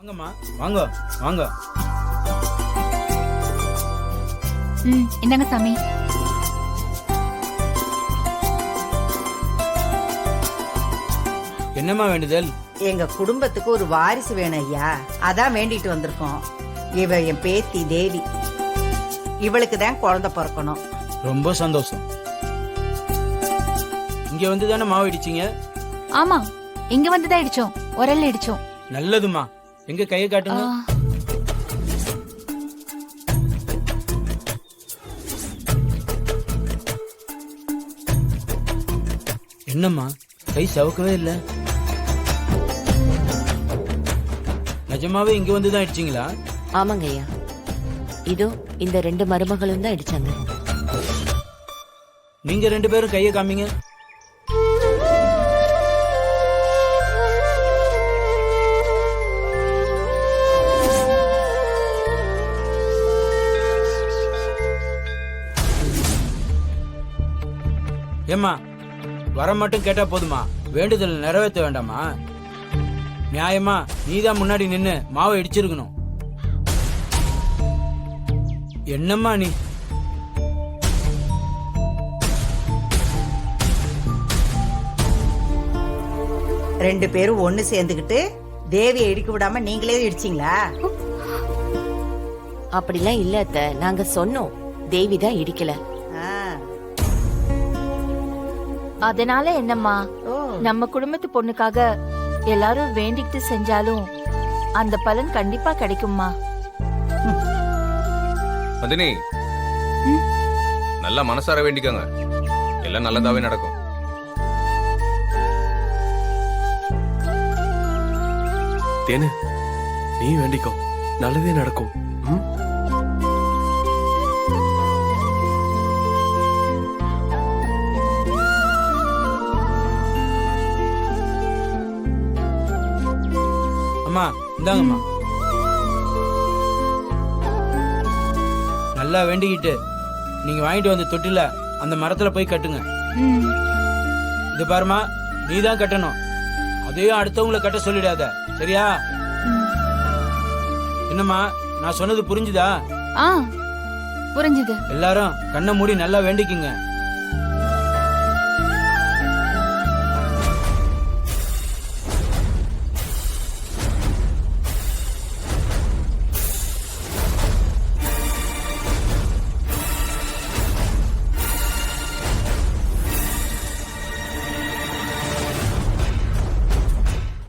வாங்கம்மா, வாங்க வாங்க. இந்தாங்க சாமி. என்னம்மா வேண்டுதல்? எங்க குடும்பத்துக்கு ஒரு வாரிசு வேணும் ஐயா, அதான் வேண்டிட்டு வந்திருக்கோம். இவ என் பேத்தி தேவி, இவளுக்கு தான் குழந்தை பிறக்கணும். ரொம்ப சந்தோஷம். இங்க வந்து தானே மாவு இடிச்சீங்க? ஆமா, இங்க வந்துதான் இடிச்சோம், உரல்ல இடிச்சோம். நல்லதுமா. எங்க கையை காட்டுங்க. என்னம்மா கை சவக்கவே இல்ல? நிஜமாவே இங்க வந்து தான் இடிச்சீங்களா? ஆமாங்க ஐயா, இதோ இந்த 2 மருமகளும் தான் அடிச்சாங்க. நீங்க 2 பேரும் கையை காமிங்க. ஏம்மா, வர மட்டும் கேட்டா போதுமா? வேண்டுதல் நிறைவேற்ற வேண்டாமா? நியாயமா நீதான் முன்னாடி நின்னு மாவை இடிச்சிருக்கணும். என்னம்மா நீ? ரெண்டு பேரும் ஒண்ணு சேர்ந்துகிட்டு தேவியை இடிக்க விடாம நீங்களே இடிச்சீங்களா? அப்படிலாம் இல்ல அத்தை, நாங்க சொன்னோம், தேவி தான் இடிக்கல. ஆ. அதனால என்னம்மா, ஓ. நம்ம குடும்பத்து பொண்ணுக்காக எல்லாரும் வேண்டிக்கிட்டு செஞ்சாலும் அந்த பலன் கண்டிப்பா கிடைக்கும்மா. மதினி, நல்லா மனசார வேண்டிக்கோங்க, எல்லாம் நல்லதாவே நடக்கும். தேனு, நீ வேண்டிக்கோ, நல்லதே நடக்கும். ம்? அம்மா இந்தாங்கம்மா. நல்லா வேண்டிக்கிட்டு நீங்க வாங்கிட்டு வந்து தொட்டில அந்த மரத்துல போய் கட்டுங்க. இது பாருமா, நீதான் கட்டணும். அதையும் அடுத்தவங்களை கட்ட சொல்லிடாத, சரியா? என்னம்மா, நான் சொன்னது புரிஞ்சுதா? புரிஞ்சுது. எல்லாரும் கண்ணை மூடி நல்லா வேண்டிக்குங்க.